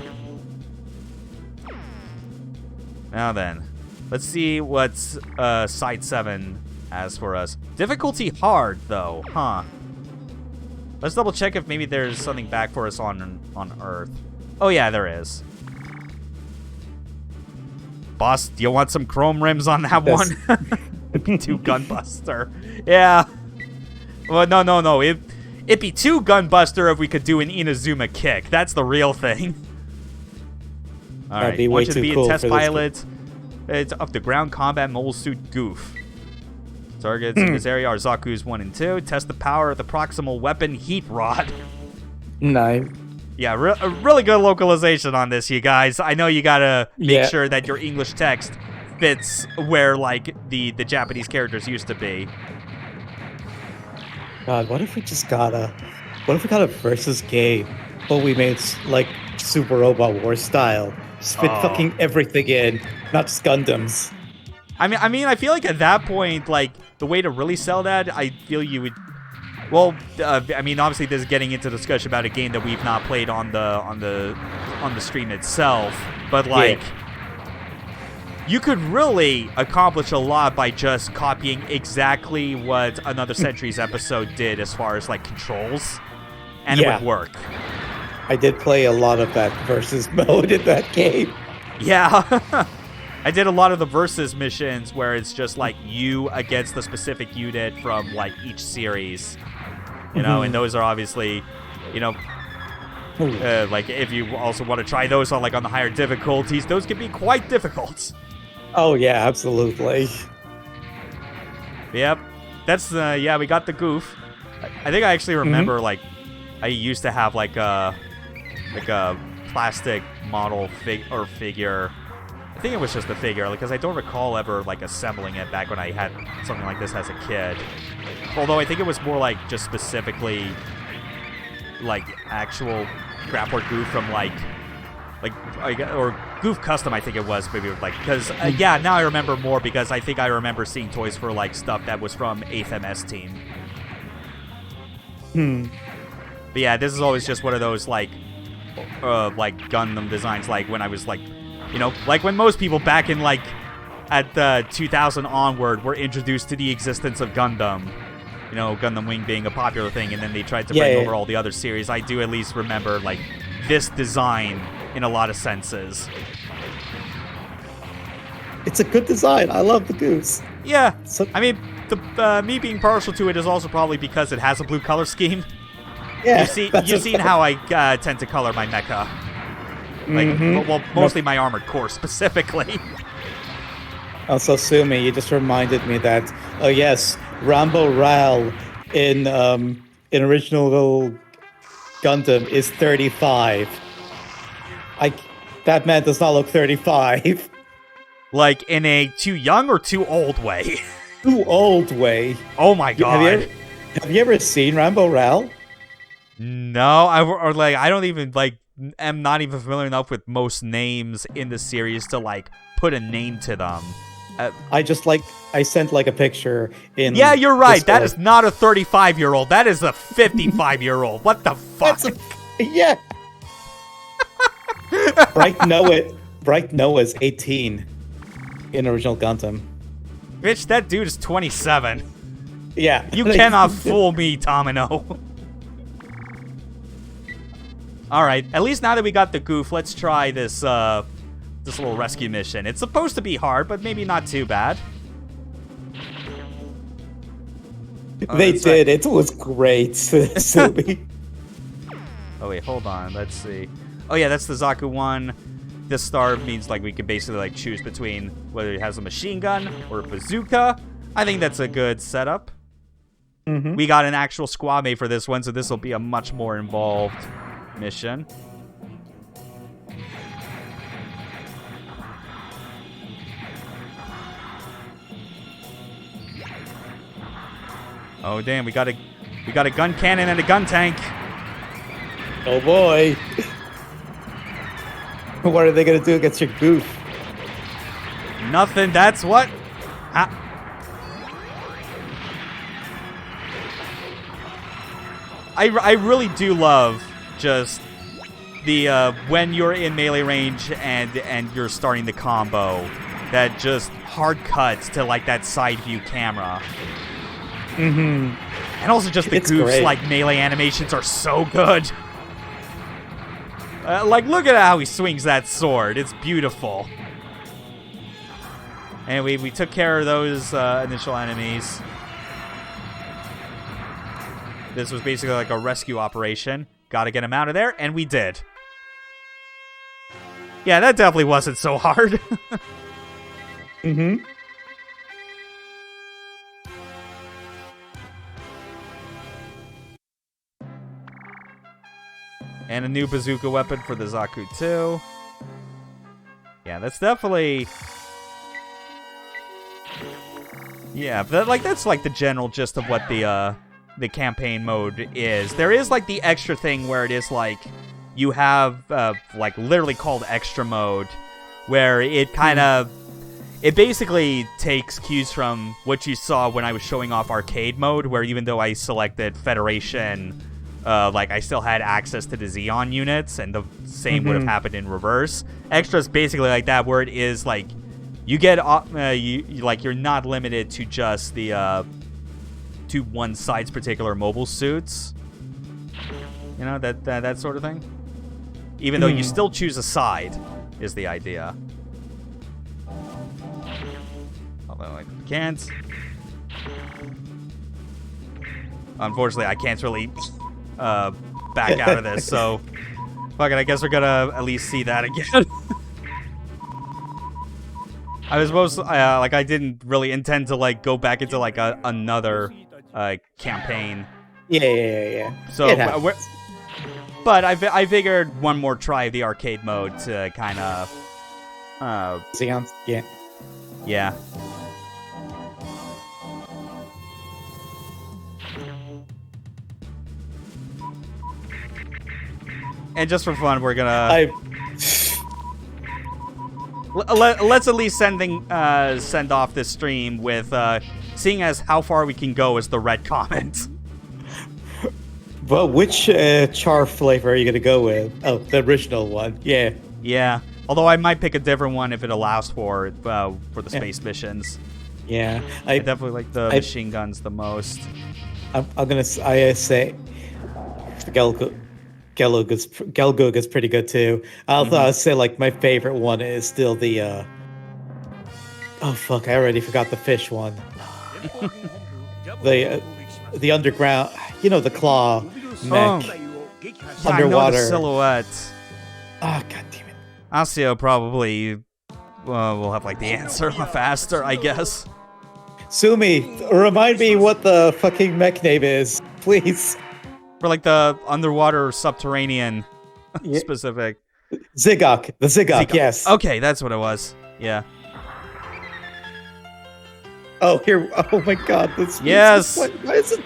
Now then, let's see what Site 7 has for us. Difficulty hard, though, huh? Let's double check if maybe there's something back for us on Earth. Oh yeah, there is. Boss, do you want some chrome rims on that one? It'd be 2 Gunbuster. Yeah. Well, no. It'd be 2 Gunbuster if we could do an Inazuma kick. That's the real thing. All right. I want you to be a test pilot. It's up to ground combat mobile suit goof. Targets in this area are Zaku's 1 and 2. Test the power of the proximal weapon heat rod. Nice. Yeah, a really good localization on this, you guys. I know you gotta make sure that your English text fits where, like, the Japanese characters used to be. God, what if we got a versus game, but we made like Super Robot War style? Spit fucking everything in, not just Gundams. I mean, I feel like at that point, like, the way to really sell that, I feel you would. Well, I mean, obviously, this is getting into discussion about a game that we've not played on the stream itself, but like, you could really accomplish a lot by just copying exactly what Another Century's episode did as far as like controls, and it would work. I did play a lot of that versus mode in that game. Yeah. I did a lot of the versus missions where it's just like you against the specific unit from like each series, you know, and those are obviously, you know, like if you also want to try those on like on the higher difficulties, those can be quite difficult. Oh yeah, absolutely. Yep, that's yeah, we got the goof. I think I actually remember like I used to have like a plastic model figure. I think it was just a figure, because I don't recall ever like assembling it back when I had something like this as a kid. Although I think it was more like just specifically like actual Grappler Goof from like or Goof Custom, I think it was, maybe like, because yeah, now I remember more, because I think I remember seeing toys for like stuff that was from 8th MS Team. But yeah, this is always just one of those like Gundam designs, like when I was like, you know, like when most people back in like at the 2000 onward were introduced to the existence of Gundam, you know, Gundam Wing being a popular thing, and then they tried to bring over all the other series. I do at least remember like this design in a lot of senses. It's a good design. I love the goose. Yeah, So, I mean, me being partial to it is also probably because it has a blue color scheme. yeah, You've seen how I tend to color my mecha. Like, well, mostly my armored core specifically. Also, Sumi, you just reminded me that, oh yes, Rambo Ral in original Gundam is 35. That man does not look 35. Like, in a too young or too old way. Too old way. Oh my god. Have you ever seen Rambo Ral? No, I don't even, like, am not even familiar enough with most names in the series to, like, put a name to them. I sent like a picture in. Yeah, you're right. Discord. That is not a 35-year-old. That is a 55-year-old. What the fuck? Yeah. Bright Noah's 18 in original Gundam. Bitch, that dude is 27. Yeah. You cannot fool me, Tamino. Alright, at least now that we got the goof, let's try this this little rescue mission. It's supposed to be hard, but maybe not too bad. They did. It was great. Sumi. Oh wait, hold on. Let's see. Oh yeah, that's the Zaku one. This star means like we can basically like choose between whether it has a machine gun or a bazooka. I think that's a good setup. We got an actual squad mate for this one, so this will be a much more involved mission. Oh damn, we got a gun cannon and a gun tank. Oh boy. What are they gonna do against your goof? Nothing, that's what. I really do love just the when you're in melee range and you're starting the combo, that just hard cuts to like that side view camera. And also just the goofs, great. like melee animations are so good. Like, look at how he swings that sword. It's beautiful. And we took care of those initial enemies. This was basically like a rescue operation. Gotta get him out of there, and we did. Yeah, that definitely wasn't so hard. And a new bazooka weapon for the Zaku 2. Yeah, that's definitely... Yeah, but that's like the general gist of what the campaign mode is. There is like the extra thing where it is like you have like literally called extra mode, where it kind of it basically takes cues from what you saw when I was showing off arcade mode, where even though I selected Federation, like I still had access to the Zeon units, and the same would have happened in reverse. Extra is basically like that, where it is like you get you're not limited to just the to one side's particular mobile suits. You know, that sort of thing. Even though you still choose a side, is the idea. Although I can't. Unfortunately, I can't really back out of this, so fuck it, I guess we're gonna at least see that again. I was supposed to, like, I didn't really intend to, like, go back into, like, another campaign. Yeah. So, but I figured one more try of the arcade mode to kind of... Zeon, yeah. Yeah. And just for fun, we're gonna... Let's at least send off this stream with seeing as how far we can go as the red comment. Well, which char flavor are you gonna go with? Oh, the original one. Yeah. Yeah. Although I might pick a different one if it allows for the space missions. Yeah. I definitely like the machine guns the most. I say Gelgoog is pretty good too. I'll say like my favorite one is still the Oh fuck! I already forgot the fish one. The underground, the claw mech Yeah, I know underwater. the silhouette. Oh god damn it! Asio probably will have like the answer faster, I guess. Sumi, remind me what the fucking mech name is, please. For like the underwater subterranean Yeah. specific. Zigok, the Zigok, yes. Okay, that's what it was. Yeah. Oh, here. Oh my god, this. Yes. Why is it?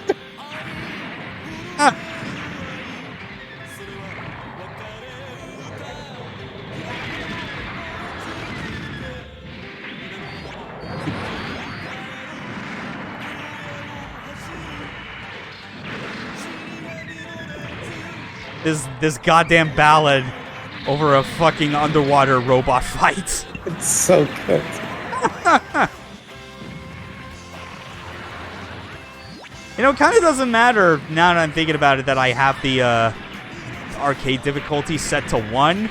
This goddamn ballad over a fucking underwater robot fight. It's so good. It kind of doesn't matter now that I'm thinking about it that I have the arcade difficulty set to 1.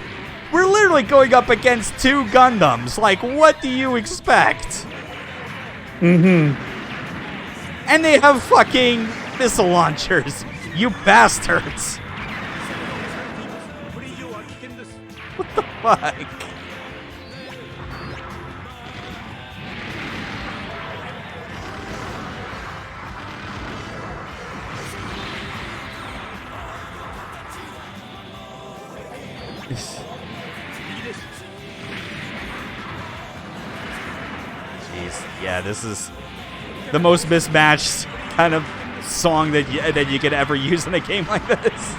We're literally going up against 2 Gundams. Like, what do you expect? Mm-hmm. And they have fucking missile launchers. You bastards. What the fuck? Jeez, yeah, this is the most mismatched kind of song that you could ever use in a game like this.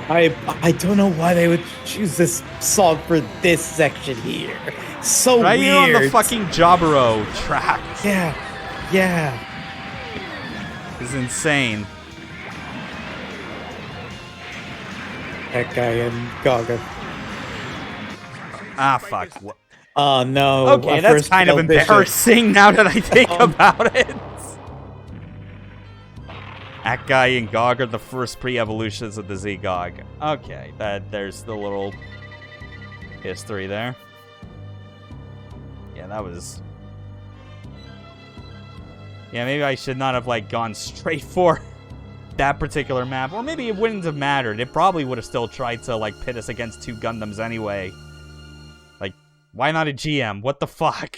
I don't know why they would choose this song for this section here. So right weird. here on the fucking Jaburo track. Yeah. It's insane. That guy and Gaga. Ah, fuck. Oh no. Okay, that's kind of embarrassing now that I think about it. Akai and Gog are the first pre-evolutions of the Z-Gog. Okay, there's the little history there. Yeah, that was... Yeah, maybe I should not have, gone straight for that particular map. Or maybe it wouldn't have mattered. It probably would have still tried to, pit us against 2 Gundams anyway. Why not a GM? What the fuck?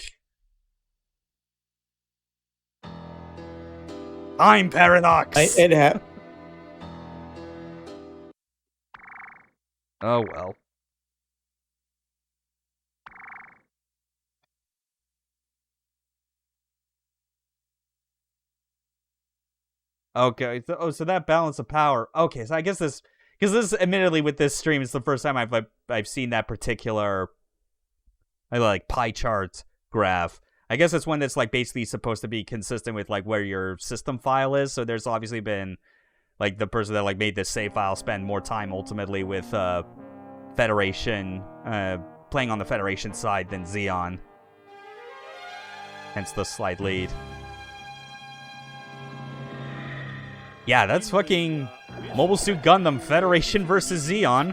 Time paradox! Oh, well. Okay, so that balance of power. Okay, so I guess this... Because this, admittedly, with this stream, it's the first time I've seen that particular... pie chart graph. I guess it's one that's basically supposed to be consistent with where your system file is. So there's obviously been the person that made this save file spend more time ultimately with Federation, playing on the Federation side than Zeon. Hence the slight lead. Yeah, that's fucking Mobile Suit Gundam Federation versus Zeon.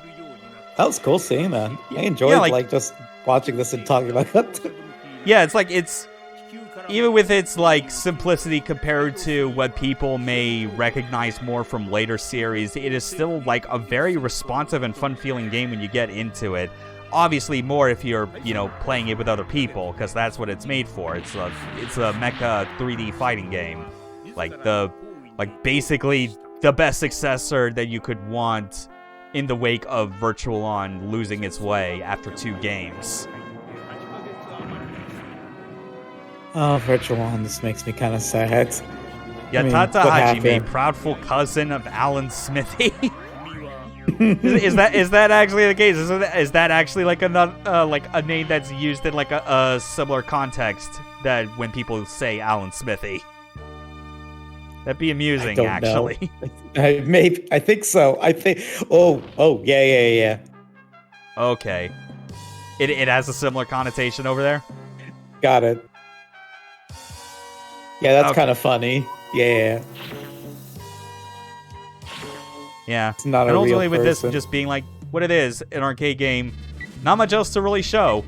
That was cool seeing that. I enjoyed just watching this and talking about it. Yeah, it's even with its simplicity compared to what people may recognize more from later series, it is still a very responsive and fun feeling game when you get into it. Obviously more if you're, playing it with other people, because that's what it's made for. It's a mecha 3D fighting game. Basically the best successor that you could want in the wake of Virtual-On losing its way after 2 games. Oh, Virtual-On, this makes me kind of sad. Yatata Hajime, proudful cousin of Alan Smithy. is that actually the case? Is that actually another a name that's used in a similar context that when people say Alan Smithy? That'd be amusing, actually. Maybe I think so. Yeah. Okay. It has a similar connotation over there? Got it. Yeah, that's kind of funny. Yeah. Yeah. It's not and a ultimately real with person. this just being what it is, an arcade game, not much else to really show.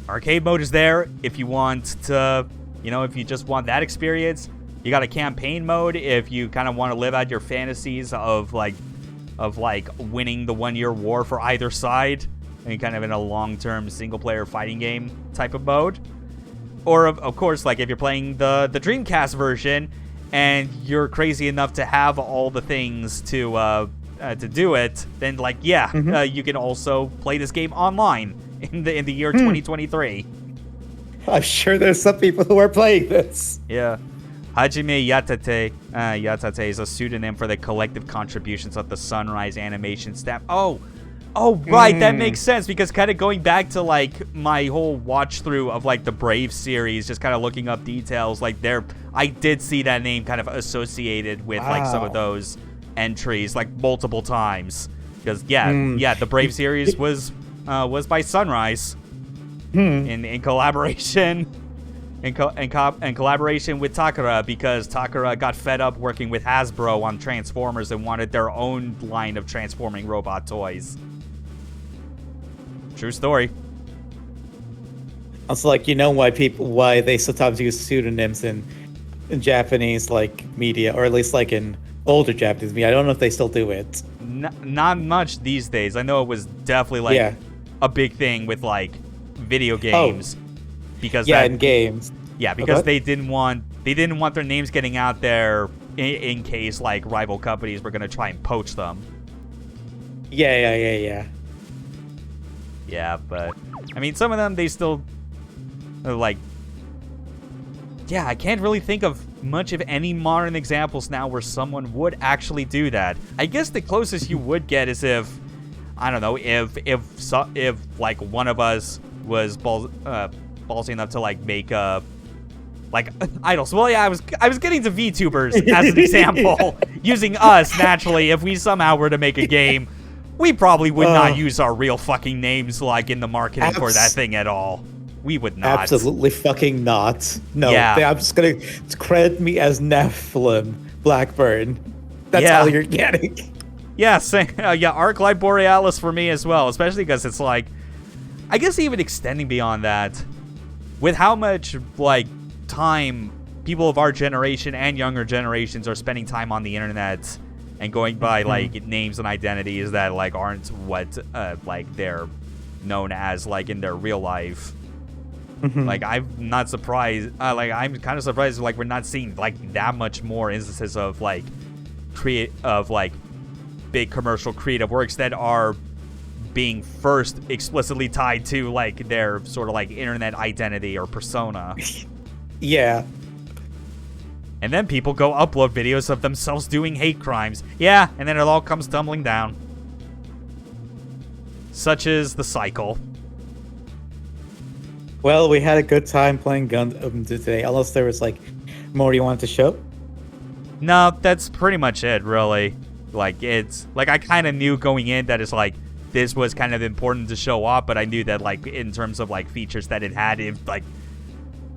arcade mode is there if you want to, if you just want that experience. You got a campaign mode if you kind of want to live out your fantasies of winning the 1-year war for either side, and kind of in a long-term single-player fighting game type of mode. Or of course, like if you're playing the Dreamcast version and you're crazy enough to have all the things to do it, then you can also play this game online in the year 2023. I'm sure there's some people who are playing this. Yeah. Hajime Yatate. Yatate is a pseudonym for the collective contributions of the Sunrise Animation staff. Oh, right, that makes sense, because kind of going back to, like, my whole watch-through of, like, the Brave series, just kind of looking up details, like, I did see that name kind of associated with, like, some of those entries, like, multiple times. Because, the Brave series was by Sunrise in collaboration... In collaboration with Takara, because Takara got fed up working with Hasbro on Transformers and wanted their own line of transforming robot toys. True story. Also, like, why they sometimes use pseudonyms in Japanese, like, media, or at least, like, in older Japanese media. I don't know if they still do it. Not much these days. I know it was definitely, like, a big thing with, like, video games. Because in games. Yeah, because they didn't want their names getting out there in case, like, rival companies were going to try and poach them. Yeah. Yeah, but I mean, some of them, they still like... Yeah, I can't really think of much of any modern examples now where someone would actually do that. I guess the closest you would get is if, I don't know, if like one of us was ballsy enough to, like, make idols. Well, yeah, I was getting to VTubers as an example. Using us, naturally, if we somehow were to make a game, we probably would not use our real fucking names, like, in the marketing for that thing at all. We would not. Absolutely fucking not. No, Yeah. I'm just gonna credit me as Nephilim Blackburn. That's all you're getting. Yeah, same. Arclight Borealis for me as well, especially because it's like, I guess even extending beyond that, with how much, like, time people of our generation and younger generations are spending time on the internet and going by, like, names and identities that, like, aren't what, like, they're known as, like, in their real life. Like, I'm not surprised, I'm kind of surprised, like, we're not seeing, like, that much more instances of, like, big commercial creative works that are being first explicitly tied to, like, their sort of, like, internet identity or persona. Yeah. And then people go upload videos of themselves doing hate crimes. Yeah, and then it all comes tumbling down. Such is the cycle. Well, we had a good time playing Gundam today, unless there was, like, more you wanted to show. No, that's pretty much it, really. Like, it's, like, I kind of knew going in that it's, like, this was kind of important to show off, but I knew that, like, in terms of, like, features that it had, like,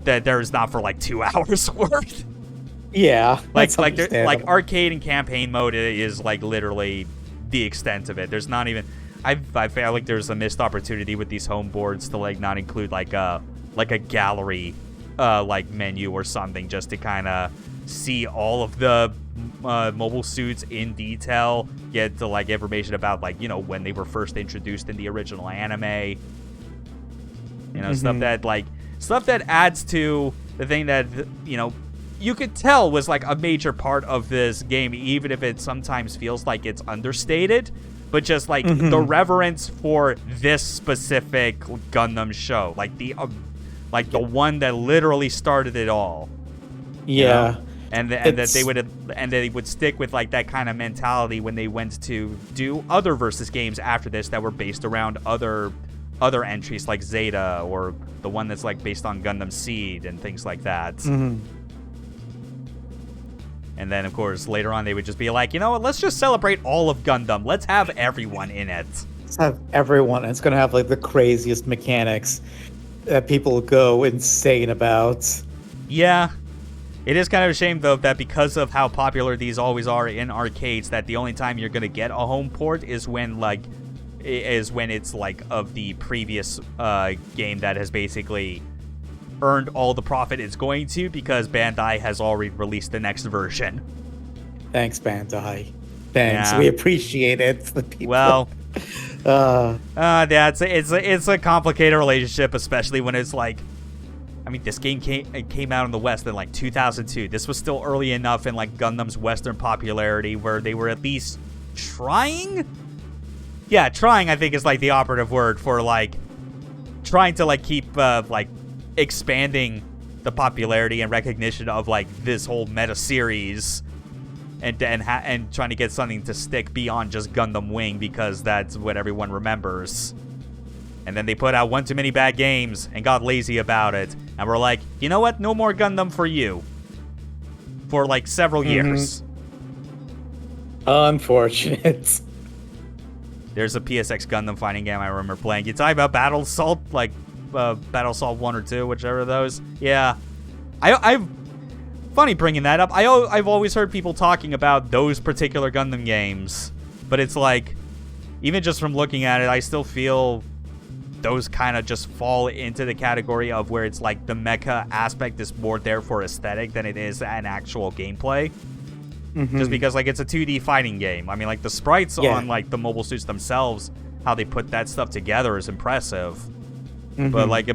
that there's not for, like, 2 hours worth. Yeah. Like arcade and campaign mode is, like, literally the extent of it. There's not even... I feel like there's a missed opportunity with these home boards to, like, not include, like a gallery, like, menu or something, just to kind of see all of the mobile suits in detail, get to, like, information about, like, when they were first introduced in the original anime, stuff that adds to the thing that, you could tell was, like, a major part of this game, even if it sometimes feels like it's understated, but just, like, the reverence for this specific Gundam show, like the one that literally started it all. Yeah. And that they would stick with, like, that kind of mentality when they went to do other Versus games after this that were based around other entries like Zeta, or the one that's, like, based on Gundam Seed and things like that. And then, of course, later on they would just be like, you know what, let's just celebrate all of Gundam. Let's have everyone in it. Let's have everyone. It's going to have, like, the craziest mechanics that people go insane about. Yeah. It is kind of a shame, though, that because of how popular these always are in arcades, that the only time you're going to get a home port is when, like, is when it's like of the previous game that has basically earned all the profit it's going to, because Bandai has already released the next version. Thanks, Bandai. Thanks. Yeah. We appreciate it. The people. Well, it's a complicated relationship, especially when it's like, I mean, this game came out in the West in like 2002. This was still early enough in like Gundam's Western popularity where they were at least trying. Yeah, trying, I think, is like the operative word for like trying to like keep like expanding the popularity and recognition of like this whole meta series, and trying to get something to stick beyond just Gundam Wing, because that's what everyone remembers. And then they put out one too many bad games and got lazy about it, and we're like, you know what? No more Gundam for you for like several years. Unfortunate. There's a PSX Gundam fighting game I remember playing. You talking about Battle Assault, like Battle Assault 1 or 2, whichever of those? Yeah. I've funny bringing that up. I've always heard people talking about those particular Gundam games, but it's like, even just from looking at it, I still feel those kind of just fall into the category of where it's like the mecha aspect is more there for aesthetic than it is an actual gameplay. Just because like it's a 2D fighting game. I mean, like the sprites on like the mobile suits themselves, how they put that stuff together is impressive. But like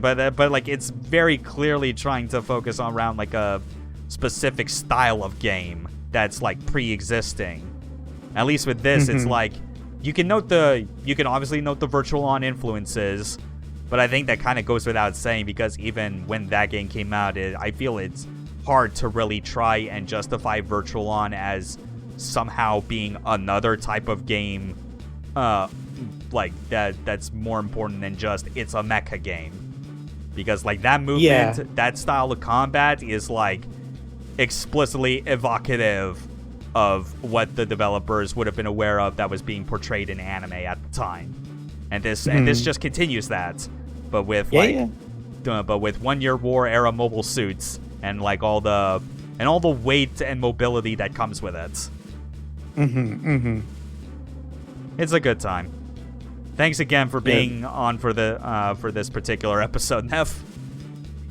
it's very clearly trying to focus on around like a specific style of game that's like pre-existing. At least with this, it's like you can obviously note the Virtual On influences, but I think that kind of goes without saying, because even when that game came out, I feel it's hard to really try and justify Virtual On as somehow being another type of game like that's more important than just it's a mecha game, because like that movement, that style of combat is like explicitly evocative of what the developers would have been aware of that was being portrayed in anime at the time, and this just continues that, but with but with 1 Year War era mobile suits and like all the weight and mobility that comes with it. It's a good time. Thanks again for being on for this particular episode, Neff.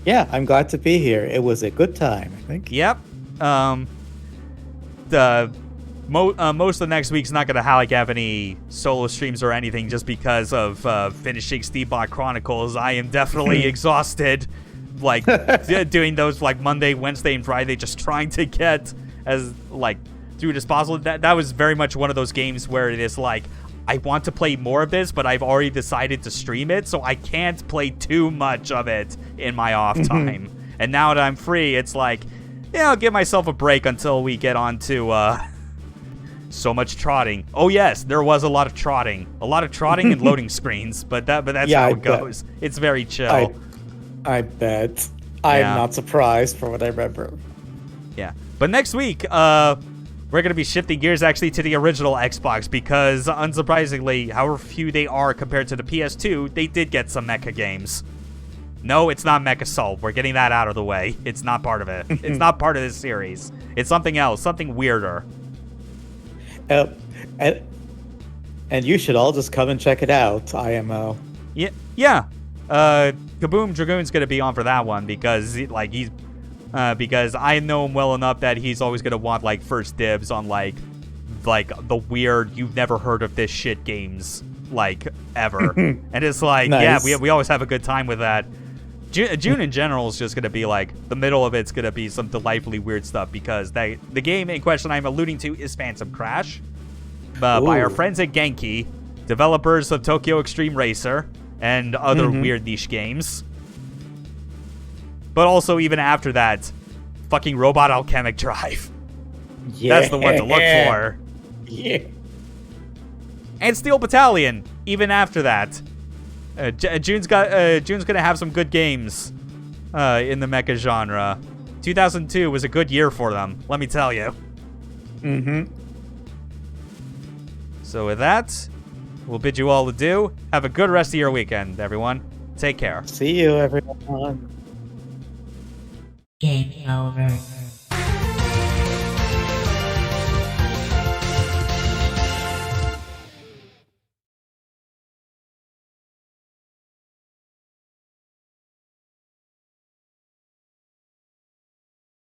Yeah, I'm glad to be here. It was a good time, I think. Yep. Most of the next week's not gonna have any solo streams or anything, just because of finishing Steambot Chronicles. I am definitely exhausted, like doing those like Monday, Wednesday, and Friday, just trying to get as like through it as possible. That was very much one of those games where it is like, I want to play more of this, but I've already decided to stream it, so I can't play too much of it in my off time. And now that I'm free, it's like, yeah, I'll give myself a break until we get on to so much trotting. Oh yes, there was a lot of trotting and loading screens, but that's how it goes. It's very chill. I bet. I'm not surprised from what I remember. Yeah, but next week, we're going to be shifting gears actually to the original Xbox, because unsurprisingly, however few they are compared to the PS2, they did get some mecha games. No, it's not Mecha Soul. We're getting that out of the way. It's not part of it. It's not part of this series. It's something else, something weirder. And you should all just come and check it out, IMO. Yeah. Kaboom Dragoon's going to be on for that one, because because I know him well enough that he's always gonna want like first dibs on like the weird, you've never heard of this shit games like ever. And it's like, nice. Yeah, we always have a good time with that. June in general is just gonna be like, the middle of it's gonna be some delightfully weird stuff, because the game in question I'm alluding to is Phantom Crash, by our friends at Genki, developers of Tokyo Extreme Racer and other weird niche games. But also, even after that, fucking Robot Alchemic Drive. Yeah. That's the one to look for. Yeah. And Steel Battalion, even after that. June's gonna have some good games in the mecha genre. 2002 was a good year for them, let me tell you. So with that, we'll bid you all adieu. Have a good rest of your weekend, everyone. Take care. See you, everyone. Game over.